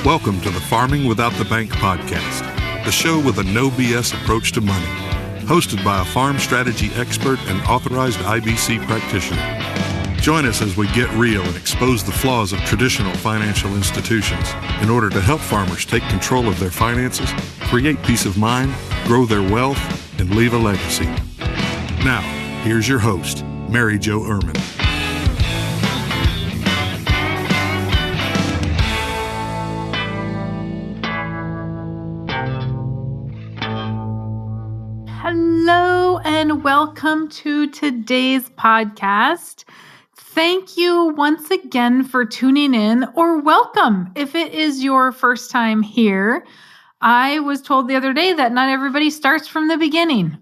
Welcome to the Farming Without the Bank podcast, the show with a no BS approach to money, hosted by a farm strategy expert and authorized IBC practitioner. Join us as we get real and expose the flaws of traditional financial institutions in order to help farmers take control of their finances, create peace of mind, grow their wealth, and leave a legacy. Now, here's your host, Mary Jo Irmen. Hello and welcome to today's podcast. Thank you once again for tuning in, or welcome if it is your first time here. I was told the other day that not everybody starts from the beginning.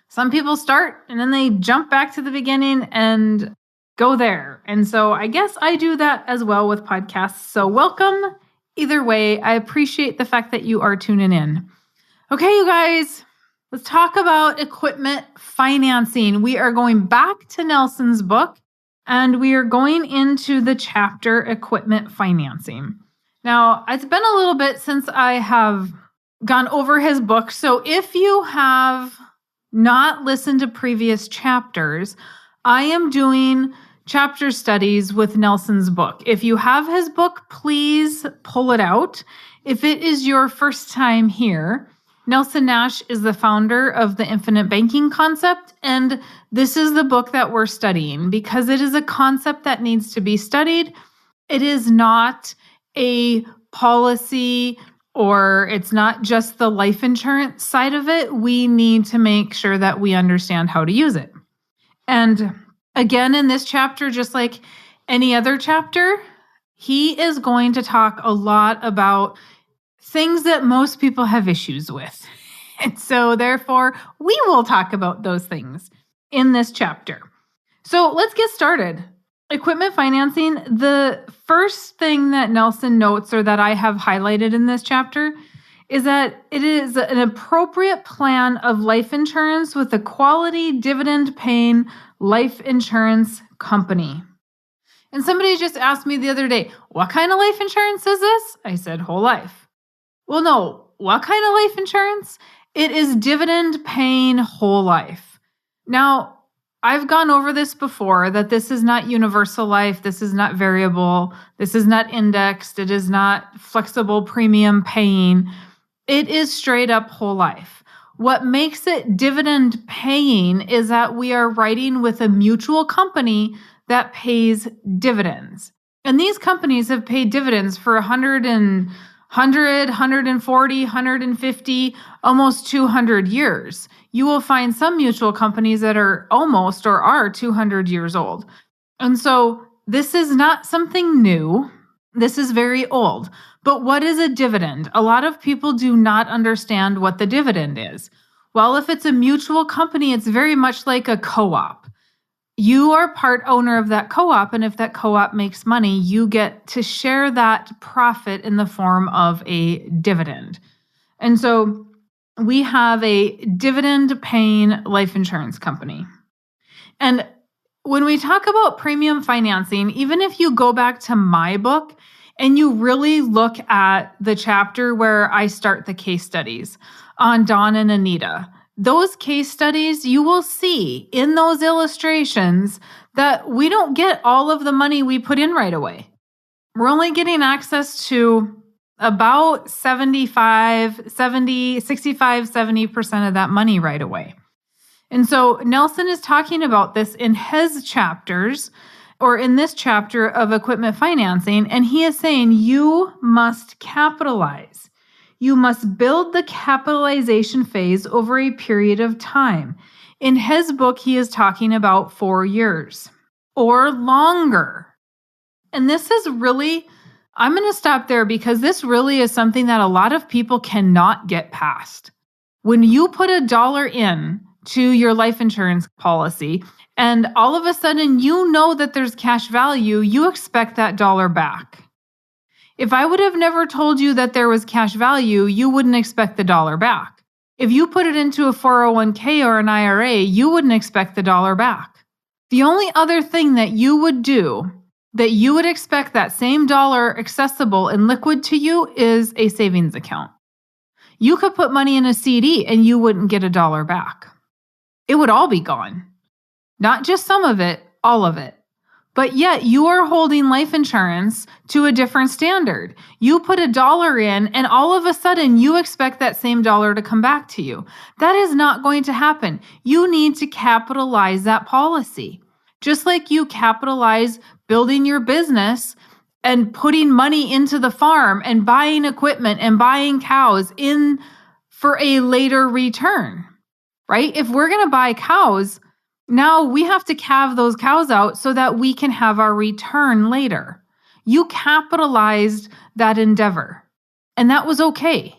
Some people start and then they jump back to the beginning and go there. And so I guess I do that as well with podcasts. So welcome either way. I appreciate the fact that you are tuning in. Okay, you guys. Let's talk about equipment financing. We are going back to Nelson's book, and we are going into the chapter Equipment Financing. Now, it's been a little bit since I have gone over his book, so if you have not listened to previous chapters, I am doing chapter studies with Nelson's book. If you have his book, please pull it out. If it is your first time here, Nelson Nash is the founder of the infinite banking concept, and this is the book that we're studying because it is a concept that needs to be studied. It is not a policy, or it's not just the life insurance side of it. We need to make sure that we understand how to use it. And again, in this chapter, just like any other chapter, he is going to talk a lot about things that most people have issues with. And so therefore, we will talk about those things in this chapter. So let's get started. Equipment financing, the first thing that Nelson notes, or that I have highlighted in this chapter, is that it is an appropriate plan of life insurance with a quality dividend-paying life insurance company. And somebody just asked me the other day, what kind of life insurance is this? I said, whole life. Well, no. What kind of life insurance? It is dividend-paying whole life. Now, I've gone over this before, that this is not universal life, this is not variable, this is not indexed, it is not flexible premium paying. It is straight up whole life. What makes it dividend-paying is that we are writing with a mutual company that pays dividends. And these companies have paid dividends for 100, 140, 150, almost 200 years. You will find some mutual companies that are almost or are 200 years old. And so this is not something new. This is very old. But what is a dividend? A lot of people do not understand what the dividend is. Well, if it's a mutual company, it's very much like a co-op. You are part owner of that co-op, and if that co-op makes money, you get to share that profit in the form of a dividend. And so we have a dividend-paying life insurance company. And when we talk about premium financing, even if you go back to my book and you really look at the chapter where I start the case studies on Dawn and Anita, those case studies, you will see in those illustrations that we don't get all of the money we put in right away. We're only getting access to about 65-70% of that money right away. And so Nelson is talking about this in his chapters, or in this chapter of equipment financing, and he is saying you must capitalize. You must build the capitalization phase over a period of time. In his book, he is talking about 4 years or longer. And this is really, I'm going to stop there because this really is something that a lot of people cannot get past. When you put $1 in to your life insurance policy, and all of a sudden you know that there's cash value, you expect that dollar back. If I would have never told you that there was cash value, you wouldn't expect the dollar back. If you put it into a 401k or an IRA, you wouldn't expect the dollar back. The only other thing that you would do that you would expect that same dollar accessible and liquid to you is a savings account. You could put money in a CD and you wouldn't get $1 back. It would all be gone. Not just some of it, all of it. But yet you are holding life insurance to a different standard. You put $1 in and all of a sudden you expect that same dollar to come back to you. That is not going to happen. You need to capitalize that policy. Just like you capitalize building your business and putting money into the farm and buying equipment and buying cows in for a later return, right? If we're going to buy cows, now we have to calve those cows out so that we can have our return later. You capitalized that endeavor, and that was okay.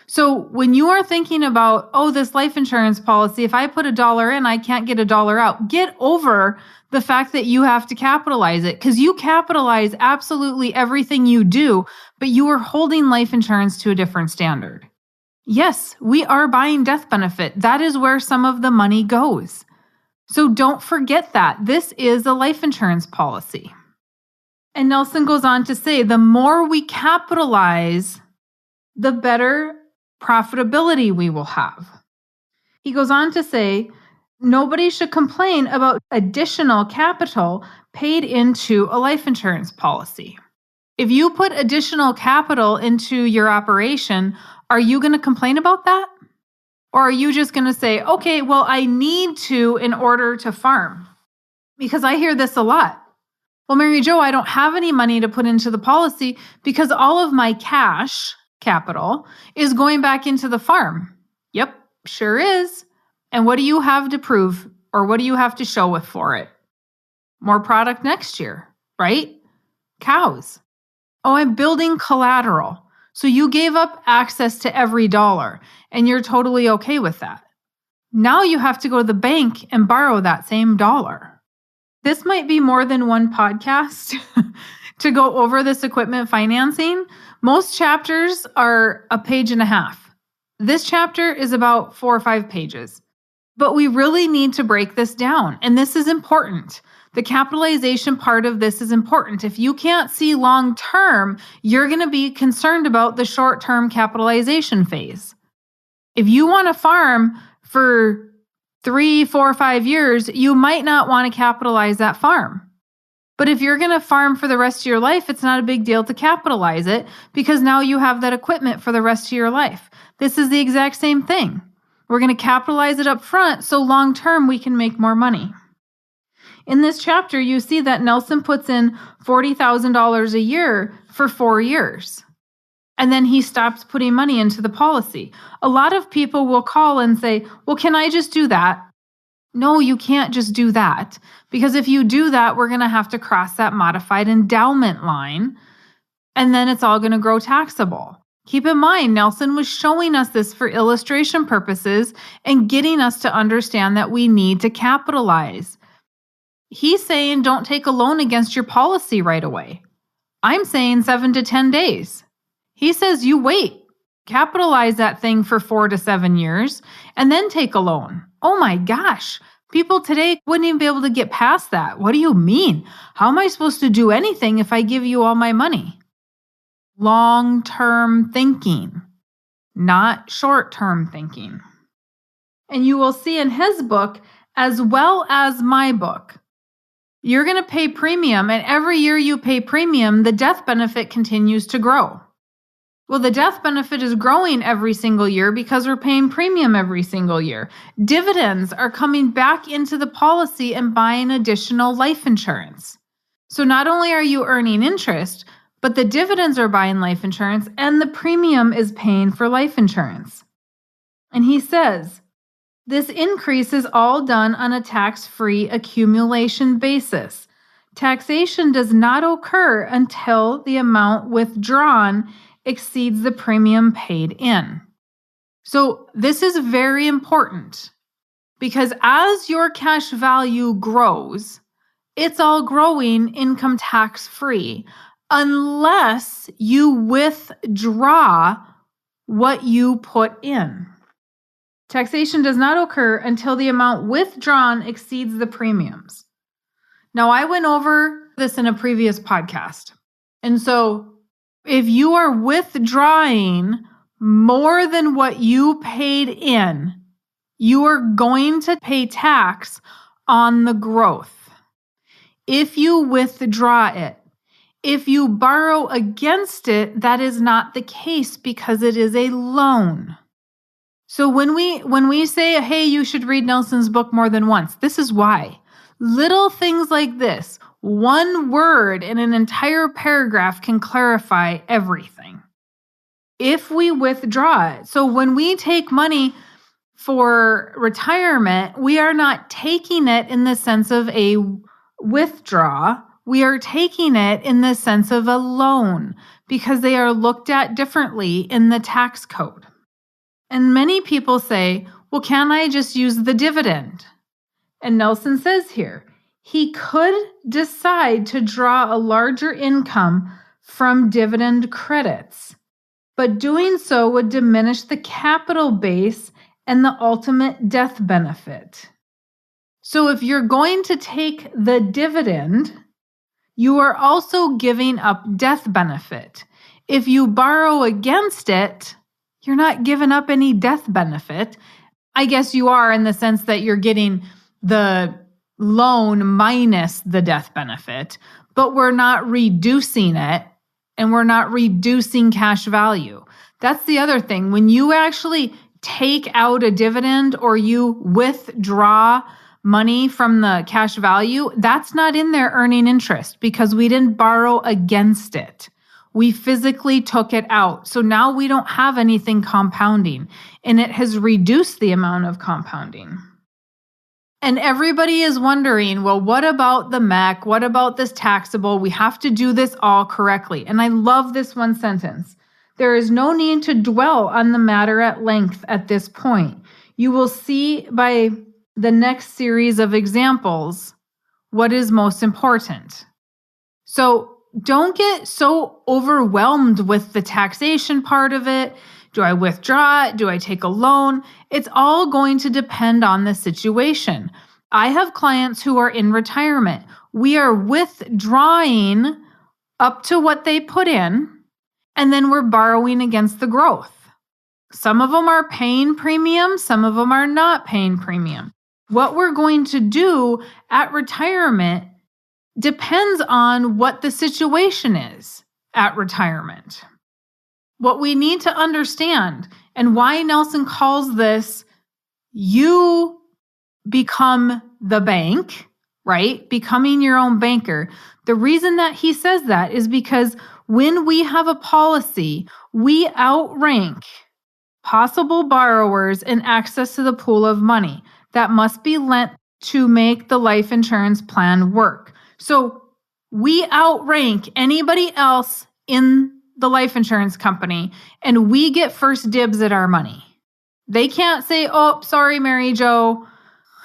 So when you are thinking about, this life insurance policy, if I put $1 in, I can't get $1 out, get over the fact that you have to capitalize it, because you capitalize absolutely everything you do, but you are holding life insurance to a different standard. Yes, we are buying death benefit. That is where some of the money goes. So don't forget that. This is a life insurance policy. And Nelson goes on to say, the more we capitalize, the better profitability we will have. He goes on to say, nobody should complain about additional capital paid into a life insurance policy. If you put additional capital into your operation, are you going to complain about that? Or are you just going to say, okay, well, I need to in order to farm? Because I hear this a lot. Well, Mary Jo, I don't have any money to put into the policy because all of my cash capital is going back into the farm. Yep, sure is. And what do you have to prove, or what do you have to show with for it? More product next year, right? Cows. Oh, I'm building collateral. So you gave up access to every dollar, and you're totally okay with that. Now you have to go to the bank and borrow that same dollar. This might be more than one podcast to go over this equipment financing. Most chapters are a page and a half. This chapter is about 4 or 5 pages. But we really need to break this down, and this is important. The capitalization part of this is important. If you can't see long term, you're going to be concerned about the short-term capitalization phase. If you want to farm for 3, 4, 5 years, you might not want to capitalize that farm. But if you're going to farm for the rest of your life, it's not a big deal to capitalize it because now you have that equipment for the rest of your life. This is the exact same thing. We're going to capitalize it up front so long term we can make more money. In this chapter, you see that Nelson puts in $40,000 a year for 4 years. And then he stops putting money into the policy. A lot of people will call and say, well, can I just do that? No, you can't just do that. Because if you do that, we're going to have to cross that modified endowment line. And then it's all going to grow taxable. Keep in mind, Nelson was showing us this for illustration purposes and getting us to understand that we need to capitalize. He's saying don't take a loan against your policy right away. I'm saying 7 to 10 days. He says you wait, capitalize that thing for 4 to 7 years, and then take a loan. Oh my gosh, people today wouldn't even be able to get past that. What do you mean? How am I supposed to do anything if I give you all my money? Long-term thinking, not short-term thinking. And you will see in his book, as well as my book, you're going to pay premium, and every year you pay premium, the death benefit continues to grow. Well, the death benefit is growing every single year because we're paying premium every single year. Dividends are coming back into the policy and buying additional life insurance. So not only are you earning interest, but the dividends are buying life insurance and the premium is paying for life insurance. And he says, this increase is all done on a tax-free accumulation basis. Taxation does not occur until the amount withdrawn exceeds the premium paid in. So this is very important because as your cash value grows, it's all growing income tax-free unless you withdraw what you put in. Taxation does not occur until the amount withdrawn exceeds the premiums. Now, I went over this in a previous podcast. And so if you are withdrawing more than what you paid in, you are going to pay tax on the growth. If you withdraw it, if you borrow against it, that is not the case because it is a loan. So when we say, hey, you should read Nelson's book more than once, this is why. Little things like this, one word in an entire paragraph can clarify everything. If we withdraw it, so when we take money for retirement, we are not taking it in the sense of a withdraw. We are taking it in the sense of a loan because they are looked at differently in the tax code. And many people say, well, can I just use the dividend? And Nelson says here, he could decide to draw a larger income from dividend credits, but doing so would diminish the capital base and the ultimate death benefit. So if you're going to take the dividend, you are also giving up death benefit. If you borrow against it, you're not giving up any death benefit. I guess you are in the sense that you're getting the loan minus the death benefit, but we're not reducing it and we're not reducing cash value. That's the other thing. When you actually take out a dividend or you withdraw money from the cash value, that's not in there earning interest because we didn't borrow against it. We physically took it out. So now we don't have anything compounding, and it has reduced the amount of compounding. And everybody is wondering, well, what about the MEC? What about this taxable? We have to do this all correctly. And I love this one sentence. There is no need to dwell on the matter at length at this point. You will see by the next series of examples what is most important. So don't get so overwhelmed with the taxation part of it. Do I withdraw it? Do I take a loan? It's all going to depend on the situation. I have clients who are in retirement. We are withdrawing up to what they put in, and then we're borrowing against the growth. Some of them are paying premium, some of them are not paying premium. What we're going to do at retirement depends on what the situation is at retirement. What we need to understand and why Nelson calls this, you become the bank, right? Becoming your own banker. The reason that he says that is because when we have a policy, we outrank possible borrowers in access to the pool of money that must be lent to make the life insurance plan work. So we outrank anybody else in the life insurance company, and we get first dibs at our money. They can't say, oh, sorry, Mary Jo,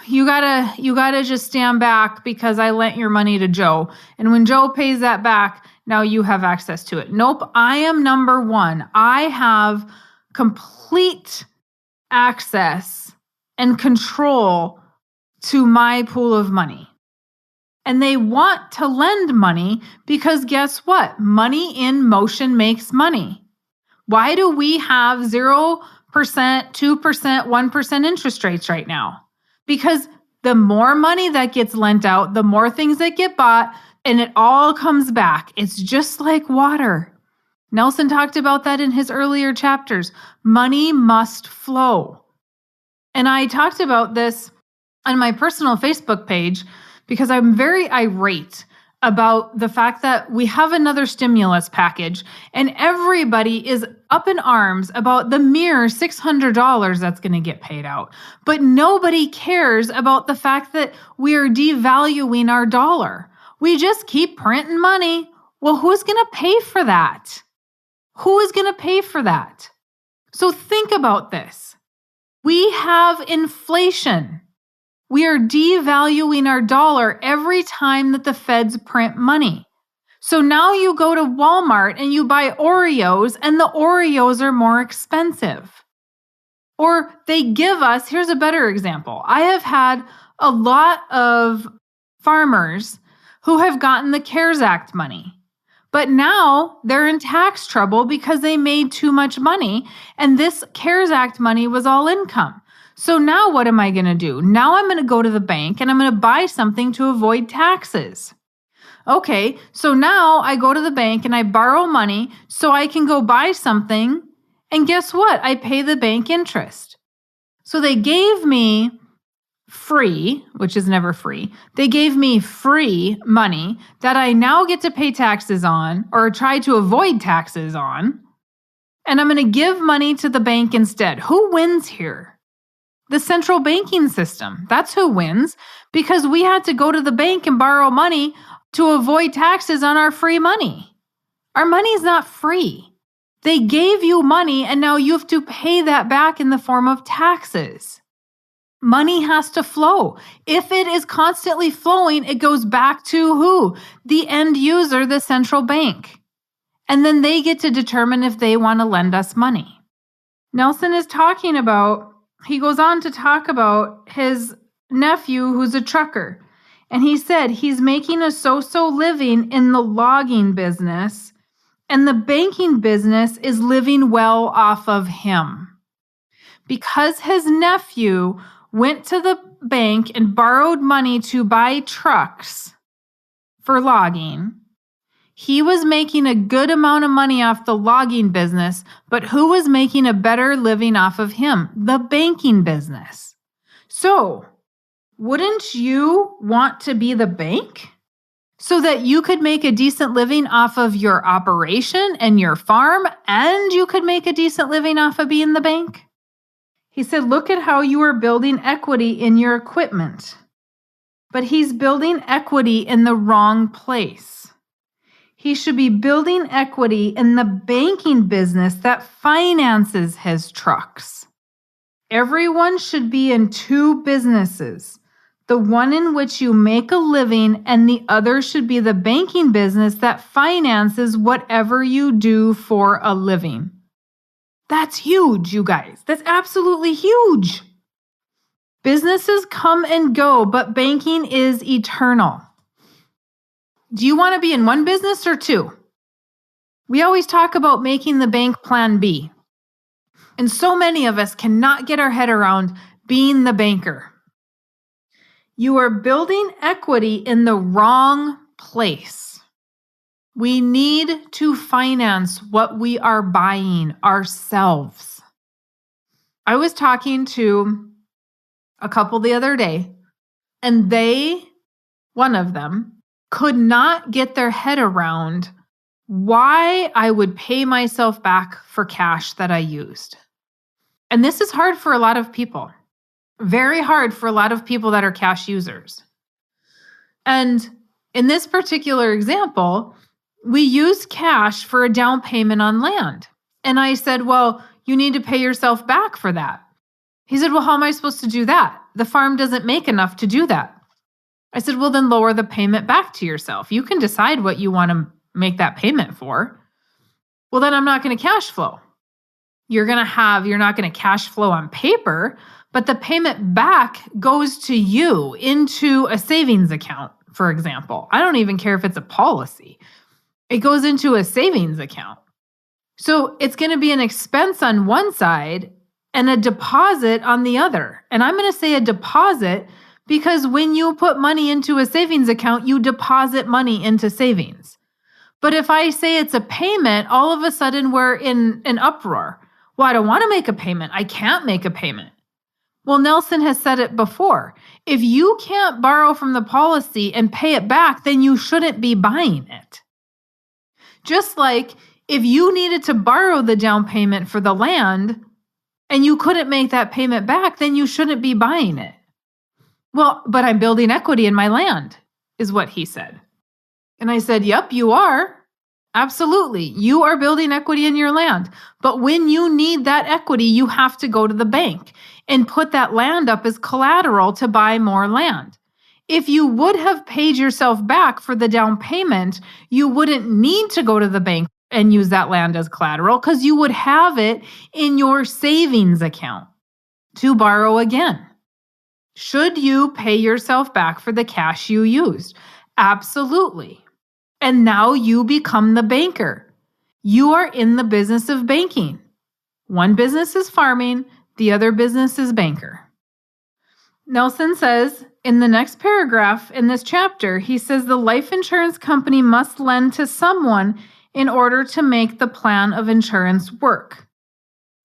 you gotta just stand back because I lent your money to Joe. And when Joe pays that back, now you have access to it. Nope, I am number one. I have complete access and control to my pool of money. And they want to lend money because guess what? Money in motion makes money. Why do we have 0%, 2%, 1% interest rates right now? Because the more money that gets lent out, the more things that get bought, and it all comes back. It's just like water. Nelson talked about that in his earlier chapters. Money must flow. And I talked about this on my personal Facebook page because I'm very irate about the fact that we have another stimulus package and everybody is up in arms about the mere $600 that's going to get paid out. But nobody cares about the fact that we are devaluing our dollar. We just keep printing money. Well, who's going to pay for that? Who is going to pay for that? So think about this. We have inflation. We are devaluing our dollar every time that the feds print money. So now you go to Walmart and you buy Oreos and the Oreos are more expensive. Or they give us, here's a better example. I have had a lot of farmers who have gotten the CARES Act money. But now they're in tax trouble because they made too much money, and this CARES Act money was all income. So now what am I going to do? Now I'm going to go to the bank and I'm going to buy something to avoid taxes. Okay, so now I go to the bank and I borrow money so I can go buy something, and guess what? I pay the bank interest. So they gave me free, which is never free. They gave me free money that I now get to pay taxes on, or try to avoid taxes on, and I'm going to give money to the bank instead. Who wins here? The central banking system. That's who wins, because we had to go to the bank and borrow money to avoid taxes on our free money. Our money is not free. They gave you money and now you have to pay that back in the form of taxes. Money has to flow. If it is constantly flowing, it goes back to who? The end user, the central bank. And then they get to determine if they want to lend us money. Nelson is talking about, he goes on to talk about his nephew who's a trucker. And he said he's making a so-so living in the logging business, and the banking business is living well off of him. Because his nephew went to the bank and borrowed money to buy trucks for logging, he was making a good amount of money off the logging business, but who was making a better living off of him? The banking business. So, wouldn't you want to be the bank so that you could make a decent living off of your operation and your farm, and you could make a decent living off of being the bank? He said, look at how you are building equity in your equipment. But he's building equity in the wrong place. He should be building equity in the banking business that finances his trucks. Everyone should be in two businesses. The one in which you make a living, and the other should be the banking business that finances whatever you do for a living. That's huge, you guys. That's absolutely huge. Businesses come and go, but banking is eternal. Do you want to be in one business or two? We always talk about making the bank plan B. And so many of us cannot get our head around being the banker. You are building equity in the wrong place. We need to finance what we are buying ourselves. I was talking to a couple the other day, and one of them, could not get their head around why I would pay myself back for cash that I used. And this is hard for a lot of people. Very hard for a lot of people that are cash users. And in this particular example, we used cash for a down payment on land. And I said, well, you need to pay yourself back for that. He said, well, how am I supposed to do that? The farm doesn't make enough to do that. I said, well, then lower the payment back to yourself. You can decide what you want to make that payment for. Well, then I'm not going to cash flow. You're not going to cash flow on paper, but the payment back goes to you into a savings account, for example. I don't even care if it's a policy. It goes into a savings account. So it's going to be an expense on one side and a deposit on the other. And I'm going to say a deposit because when you put money into a savings account, you deposit money into savings. But if I say it's a payment, all of a sudden we're in an uproar. Well, I don't want to make a payment. I can't make a payment. Well, Nelson has said it before. If you can't borrow from the policy and pay it back, then you shouldn't be buying it. Just like if you needed to borrow the down payment for the land and you couldn't make that payment back, then you shouldn't be buying it. Well, but I'm building equity in my land, is what he said. And I said, yep, you are. Absolutely. You are building equity in your land. But when you need that equity, you have to go to the bank and put that land up as collateral to buy more land. If you would have paid yourself back for the down payment, you wouldn't need to go to the bank and use that land as collateral because you would have it in your savings account to borrow again. Should you pay yourself back for the cash you used? Absolutely. And now you become the banker. You are in the business of banking. One business is farming, the other business is banker. Nelson says in the next paragraph in this chapter, he says the life insurance company must lend to someone in order to make the plan of insurance work.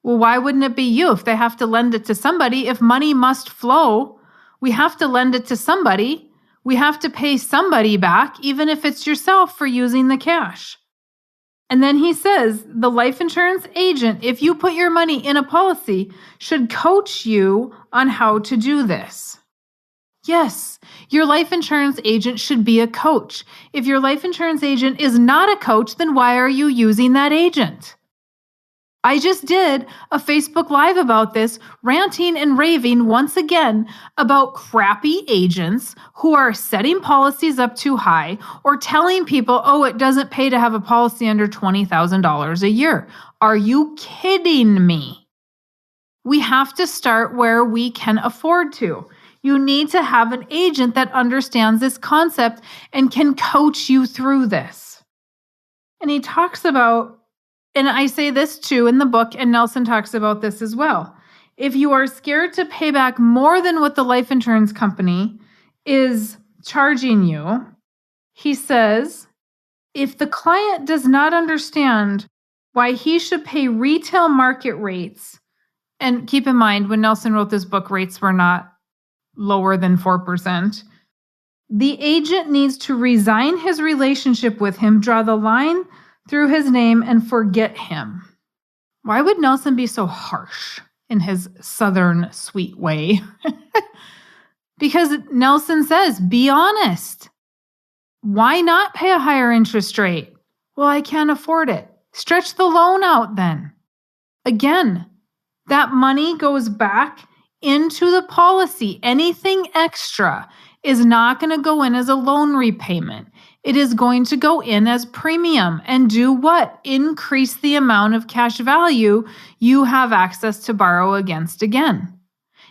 Well, why wouldn't it be you if they have to lend it to somebody? If money must flow, we have to lend it to somebody. We have to pay somebody back, even if it's yourself for using the cash. And then he says the life insurance agent, if you put your money in a policy, should coach you on how to do this. Yes, your life insurance agent should be a coach. If your life insurance agent is not a coach, then why are you using that agent? I just did a Facebook Live about this, ranting and raving once again about crappy agents who are setting policies up too high or telling people, oh, it doesn't pay to have a policy under $20,000 a year. Are you kidding me? We have to start where we can afford to. You need to have an agent that understands this concept and can coach you through this. And he talks about, and I say this too in the book, and Nelson talks about this as well. If you are scared to pay back more than what the life insurance company is charging you, he says, if the client does not understand why he should pay retail market rates, and keep in mind, when Nelson wrote this book, rates were not lower than 4%, the agent needs to resign his relationship with him, draw the line through his name, and forget him. Why would Nelson be so harsh in his southern sweet way? Because Nelson says, be honest. Why not pay a higher interest rate? Well, I can't afford it. Stretch the loan out then. Again, that money goes back into the policy. Anything extra is not going to go in as a loan repayment. It is going to go in as premium and do what? Increase the amount of cash value you have access to borrow against again.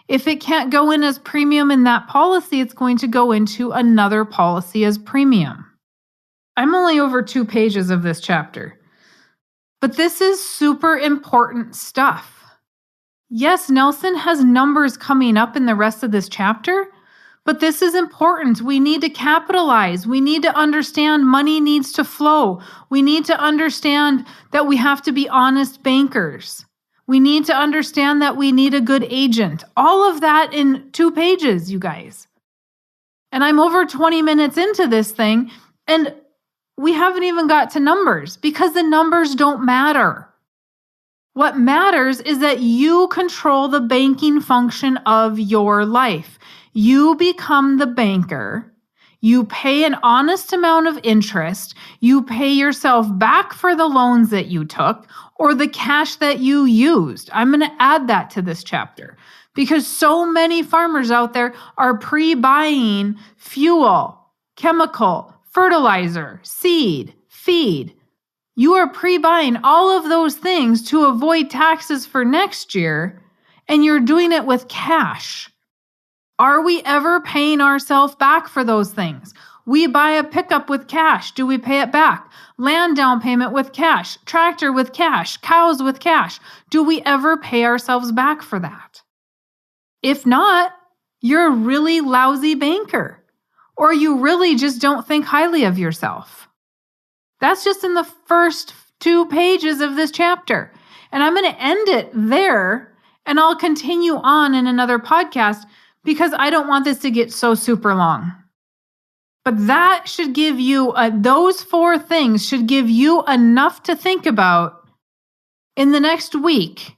If it can't go in as premium in that policy, it's going to go into another policy as premium. I'm only over 2 pages of this chapter, but this is super important stuff. Yes, Nelson has numbers coming up in the rest of this chapter, but this is important. We need to capitalize. We need to understand money needs to flow. We need to understand that we have to be honest bankers. We need to understand that we need a good agent. All of that in 2 pages, you guys. And I'm over 20 minutes into this thing, and we haven't even got to numbers because the numbers don't matter. What matters is that you control the banking function of your life. You become the banker. You pay an honest amount of interest. You pay yourself back for the loans that you took or the cash that you used. I'm going to add that to this chapter because so many farmers out there are pre-buying fuel, chemical, fertilizer, seed, feed. You are pre-buying all of those things to avoid taxes for next year, and you're doing it with cash. Are we ever paying ourselves back for those things? We buy a pickup with cash. Do we pay it back? Land down payment with cash, tractor with cash, cows with cash. Do we ever pay ourselves back for that? If not, you're a really lousy banker, or you really just don't think highly of yourself. That's just in the first 2 pages of this chapter. And I'm going to end it there, and I'll continue on in another podcast because I don't want this to get so super long. But that should give you, those 4 things should give you enough to think about in the next week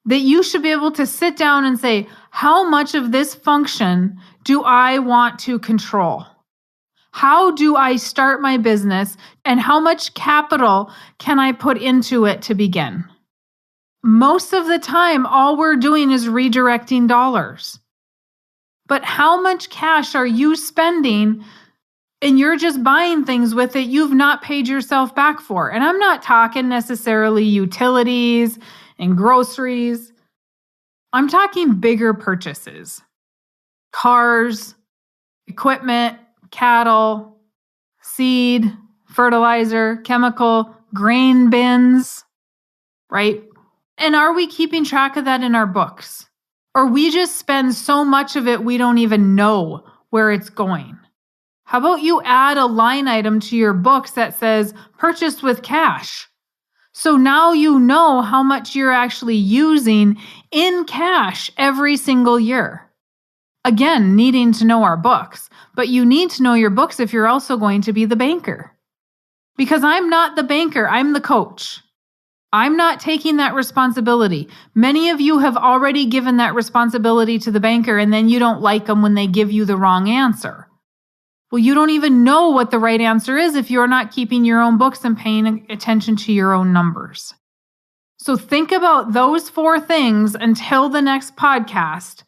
that you should be able to sit down and say, how much of this function do I want to control? How do I start my business, and how much capital can I put into it to begin? Most of the time, all we're doing is redirecting dollars. But how much cash are you spending and you're just buying things with it you've not paid yourself back for? And I'm not talking necessarily utilities and groceries. I'm talking bigger purchases. Cars, equipment, cattle, seed, fertilizer, chemical, grain bins, right? And are we keeping track of that in our books? Or we just spend so much of it we don't even know where it's going? How about you add a line item to your books that says purchased with cash? So now you know how much you're actually using in cash every single year. Again, needing to know our books, but you need to know your books if you're also going to be the banker. Because I'm not the banker, I'm the coach. I'm not taking that responsibility. Many of you have already given that responsibility to the banker, and then you don't like them when they give you the wrong answer. Well, you don't even know what the right answer is if you're not keeping your own books and paying attention to your own numbers. So think about those 4 things until the next podcast,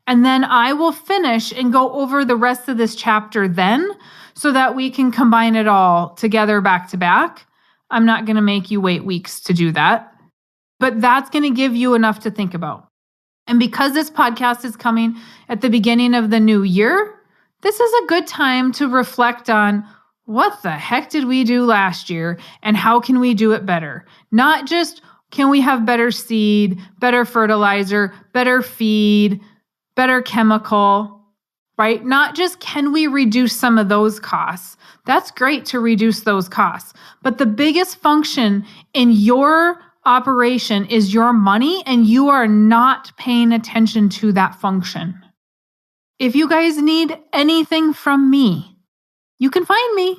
and then I will finish and go over the rest of this chapter then so that we can combine it all together back to back. I'm not going to make you wait weeks to do that, but that's going to give you enough to think about. And because this podcast is coming at the beginning of the new year, this is a good time to reflect on what the heck did we do last year and how can we do it better? Not just can we have better seed, better fertilizer, better feed, better chemical, right? Not just can we reduce some of those costs. That's great to reduce those costs. But the biggest function in your operation is your money, and you are not paying attention to that function. If you guys need anything from me, you can find me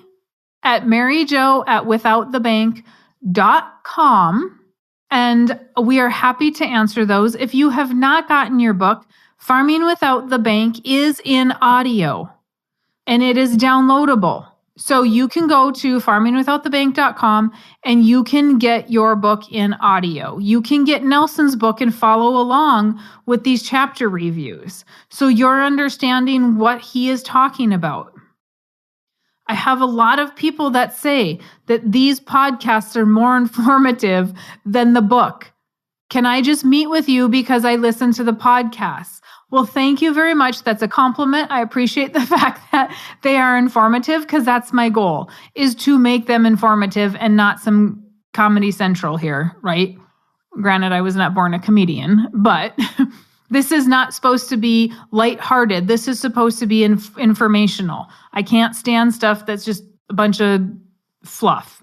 at maryjo@withoutthebank.com, and we are happy to answer those. If you have not gotten your book, Farming Without the Bank is in audio, and it is downloadable. So you can go to farmingwithoutthebank.com and you can get your book in audio. You can get Nelson's book and follow along with these chapter reviews, so you're understanding what he is talking about. I have a lot of people that say that these podcasts are more informative than the book. Can I just meet with you because I listen to the podcasts? Well, thank you very much. That's a compliment. I appreciate the fact that they are informative, because that's my goal, is to make them informative and not some Comedy Central here, right? Granted, I was not born a comedian, but this is not supposed to be lighthearted. This is supposed to be informational. I can't stand stuff that's just a bunch of fluff.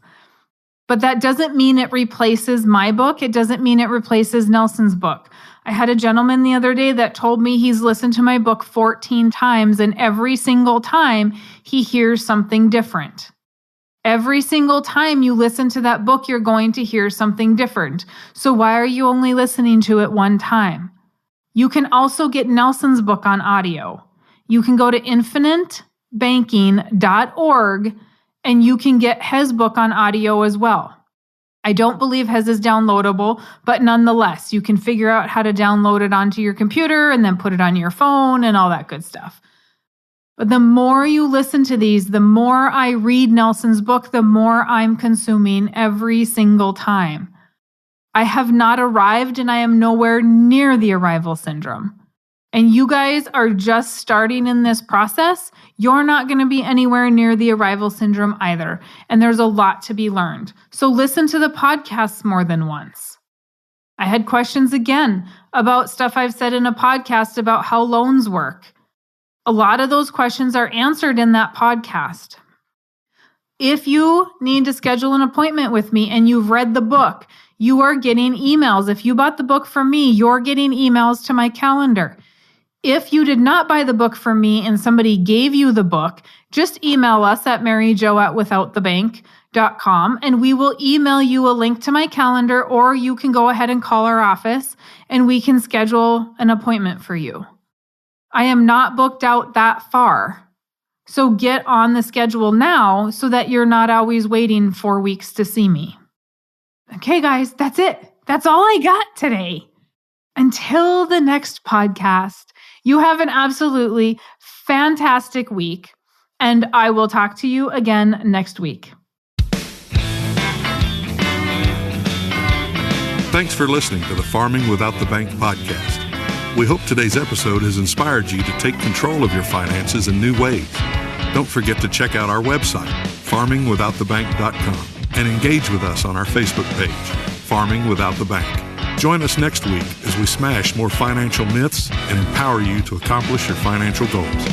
But that doesn't mean it replaces my book. It doesn't mean it replaces Nelson's book. I had a gentleman the other day that told me he's listened to my book 14 times, and every single time he hears something different. Every single time you listen to that book, you're going to hear something different. So why are you only listening to it one time? You can also get Nelson's book on audio. You can go to infinitebanking.org and you can get his book on audio as well. I don't believe his is downloadable, but nonetheless, you can figure out how to download it onto your computer and then put it on your phone and all that good stuff. But the more you listen to these, the more I read Nelson's book, the more I'm consuming every single time. I have not arrived, and I am nowhere near the arrival syndrome. And you guys are just starting in this process. You're not going to be anywhere near the arrival syndrome either. And there's a lot to be learned. So listen to the podcasts more than once. I had questions again about stuff I've said in a podcast about how loans work. A lot of those questions are answered in that podcast. If you need to schedule an appointment with me and you've read the book, you are getting emails. If you bought the book from me, you're getting emails to my calendar. If you did not buy the book from me and somebody gave you the book, just email us at maryjo@withoutthebank.com and we will email you a link to my calendar, or you can go ahead and call our office and we can schedule an appointment for you. I am not booked out that far. So get on the schedule now so that you're not always waiting 4 weeks to see me. Okay, guys, that's it. That's all I got today. Until the next podcast, you have an absolutely fantastic week, and I will talk to you again next week. Thanks for listening to the Farming Without the Bank podcast. We hope today's episode has inspired you to take control of your finances in new ways. Don't forget to check out our website, farmingwithoutthebank.com and engage with us on our Facebook page, Farming Without the Bank. Join us next week as we smash more financial myths and empower you to accomplish your financial goals.